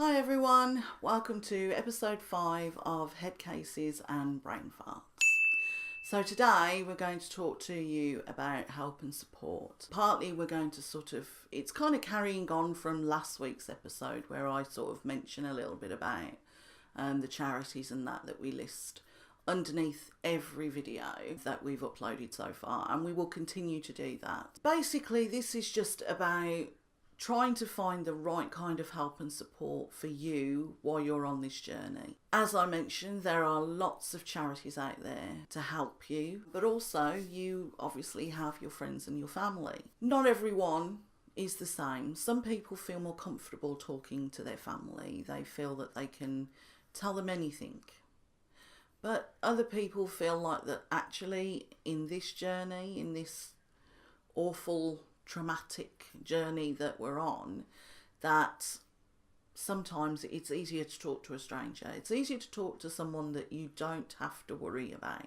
Hi everyone, welcome to episode 5 of Headcases and Brain Farts. So today we're going to talk to you about help and support. Partly we're going to it's kind of carrying on from last week's episode where I sort of mention a little bit about the charities and that we list underneath every video that we've uploaded so far, and we will continue to do that. Basically this is just about trying to find the right kind of help and support for you while you're on this journey. As I mentioned, there are lots of charities out there to help you, but also you obviously have your friends and your family. Not everyone is the same. Some people feel more comfortable talking to their family. They feel that they can tell them anything. But other people feel like that actually in this journey, in this awful traumatic journey that we're on, that sometimes it's easier to talk to a stranger. It's easier to talk to someone that you don't have to worry about.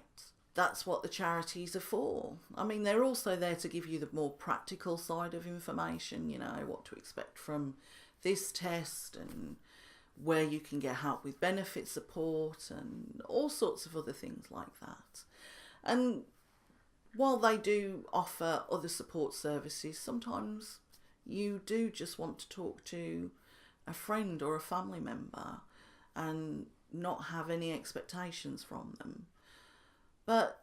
That's what the charities are for. I mean, they're also there to give you the more practical side of information, you know, what to expect from this test and where you can get help with benefit support and all sorts of other things like that. And while they do offer other support services, sometimes you do just want to talk to a friend or a family member and not have any expectations from them. But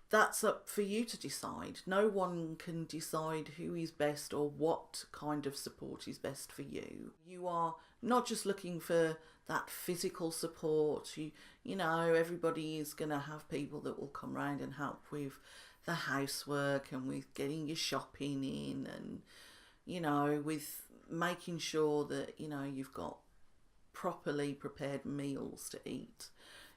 that's up for you to decide. No one can decide who is best or what kind of support is best for you. You are not just looking for that physical support. You know, everybody is going to have people that will come round and help with the housework and with getting your shopping in and, you know, with making sure that, you know, you've got properly prepared meals to eat.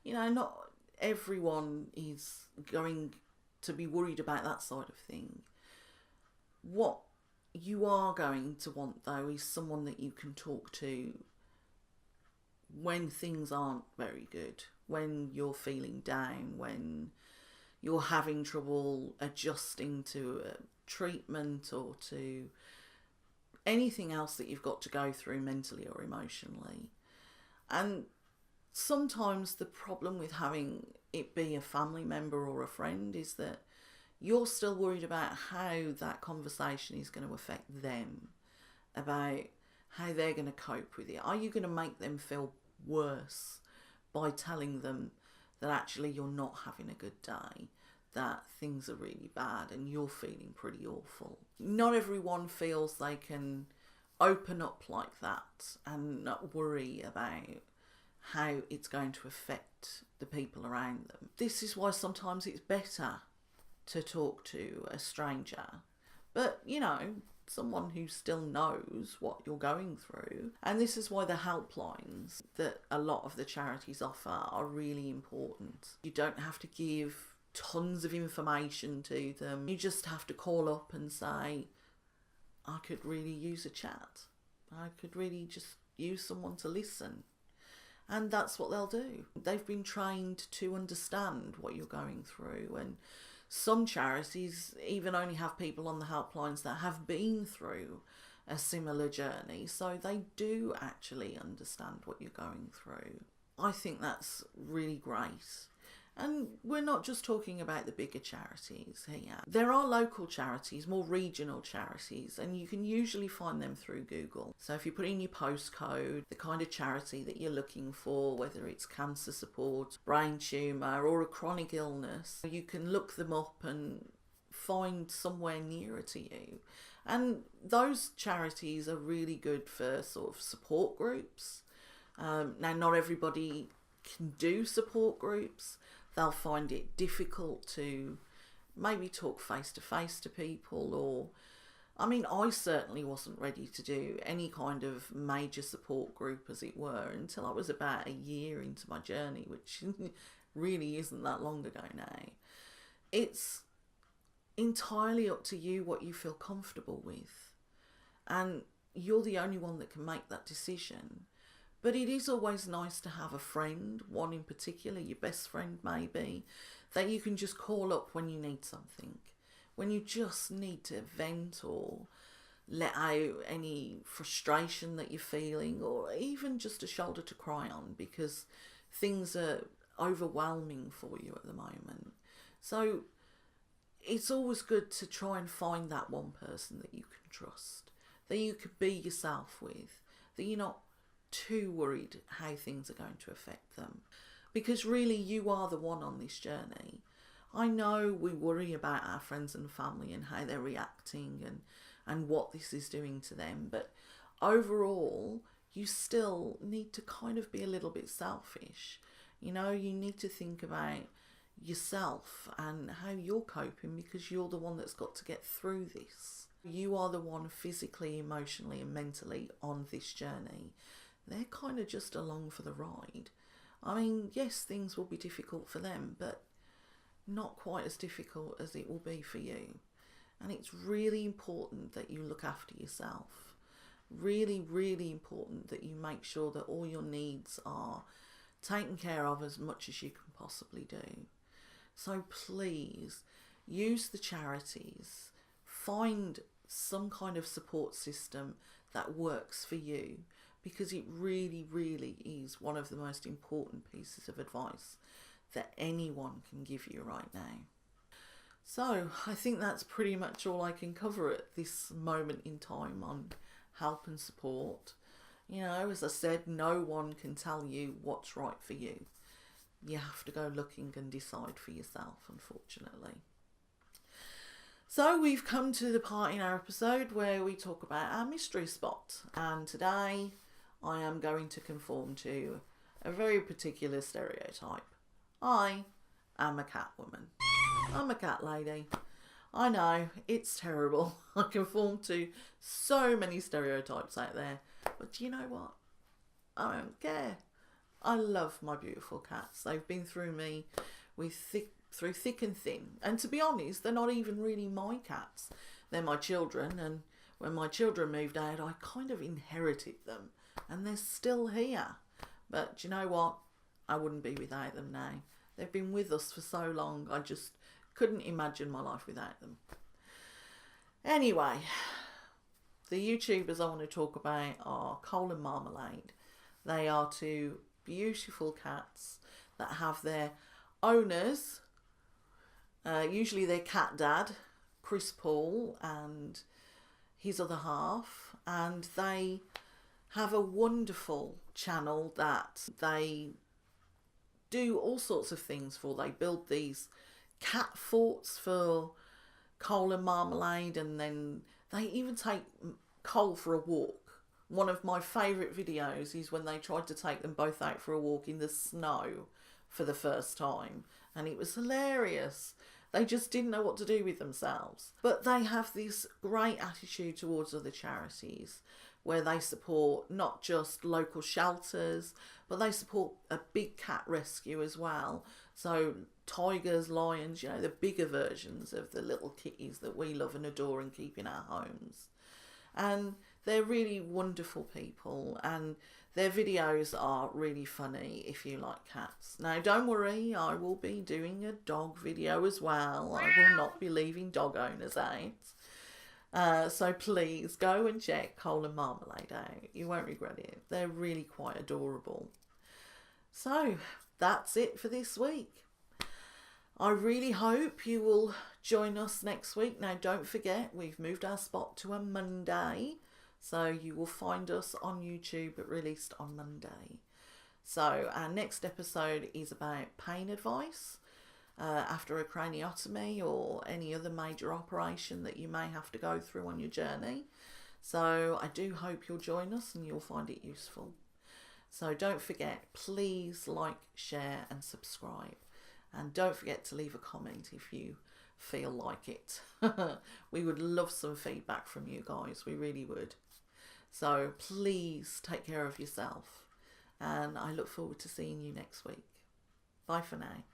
You know, not everyone is going to be worried about that side of thing. What you are going to want, though, is someone that you can talk to when things aren't very good, when you're feeling down, when you're having trouble adjusting to a treatment or to anything else that you've got to go through mentally or emotionally. And sometimes the problem with having it be a family member or a friend is that you're still worried about how that conversation is going to affect them, about how they're going to cope with it. Are you going to make them feel worse by telling them that actually you're not having a good day, that things are really bad and you're feeling pretty awful? Not everyone feels they can open up like that and not worry about how it's going to affect the people around them. This is why sometimes it's better to talk to a stranger, but you know, someone who still knows what you're going through. And this is why the helplines that a lot of the charities offer are really important. You don't have to give tons of information to them. You just have to call up and say, I could really use a chat. I could really just use someone to listen. And that's what they'll do. They've been trained to understand what you're going through, and some charities even only have people on the helplines that have been through a similar journey, so they do actually understand what you're going through. I think that's really great. And we're not just talking about the bigger charities here. There are local charities, more regional charities, and you can usually find them through Google. So if you put in your postcode, the kind of charity that you're looking for, whether it's cancer support, brain tumour or a chronic illness, you can look them up and find somewhere nearer to you. And those charities are really good for sort of support groups. Now, not everybody can do support groups. They'll find it difficult to maybe talk face to face to people, or, I mean, I certainly wasn't ready to do any kind of major support group, as it were, until I was about a year into my journey, which really isn't that long ago now. It's entirely up to you what you feel comfortable with, and you're the only one that can make that decision. But it is always nice to have a friend, one in particular, your best friend maybe, that you can just call up when you need something, when you just need to vent or let out any frustration that you're feeling, or even just a shoulder to cry on because things are overwhelming for you at the moment. So it's always good to try and find that one person that you can trust, that you could be yourself with, that you're not too worried how things are going to affect them. Because really, you are the one on this journey. I know we worry about our friends and family and how they're reacting and what this is doing to them, but overall, you still need to kind of be a little bit selfish. You know, you need to think about yourself and how you're coping, because you're the one that's got to get through this. You are the one physically, emotionally and mentally on this journey. They're kind of just along for the ride. I mean, yes, things will be difficult for them, but not quite as difficult as it will be for you. And it's really important that you look after yourself. Really, really important that you make sure that all your needs are taken care of as much as you can possibly do. So please use the charities, find some kind of support system that works for you, because it really, really is one of the most important pieces of advice that anyone can give you right now. So I think that's pretty much all I can cover at this moment in time on help and support. You know, as I said, no one can tell you what's right for you. You have to go looking and decide for yourself, unfortunately. So we've come to the part in our episode where we talk about our mystery spot. And today I am going to conform to a very particular stereotype. I am a cat woman. I'm a cat lady. I know, it's terrible. I conform to so many stereotypes out there. But do you know what? I don't care. I love my beautiful cats. They've been through me through thick and thin. And to be honest, they're not even really my cats. They're my children. And when my children moved out, I kind of inherited them. And they're still here. But do you know what? I wouldn't be without them now. They've been with us for so long. I just couldn't imagine my life without them. Anyway, the YouTubers I want to talk about are Cole and Marmalade. They are two beautiful cats that have their owners, usually their cat dad, Chris Paul, and his other half, and they have a wonderful channel that they do all sorts of things for. They build these cat forts for Cole and Marmalade, and then they even take Cole for a walk. One of my favourite videos is when they tried to take them both out for a walk in the snow for the first time, and it was hilarious. They just didn't know what to do with themselves. But they have this great attitude towards other charities where they support not just local shelters, but they support a big cat rescue as well. So tigers, lions, you know, the bigger versions of the little kitties that we love and adore and keep in our homes. And they're really wonderful people, and their videos are really funny if you like cats. Now, don't worry, I will be doing a dog video as well. I will not be leaving dog owners out. So please go and check Cole and Marmalade out. You won't regret it. They're really quite adorable. So that's it for this week. I really hope you will join us next week. Now, don't forget, we've moved our spot to a Monday. So you will find us on YouTube, released on Monday. So our next episode is about pain advice after a craniotomy or any other major operation that you may have to go through on your journey. So I do hope you'll join us and you'll find it useful. So don't forget, please like, share and subscribe. And don't forget to leave a comment if you feel like it. We would love some feedback from you guys. We really would. So please take care of yourself. And I look forward to seeing you next week. Bye for now.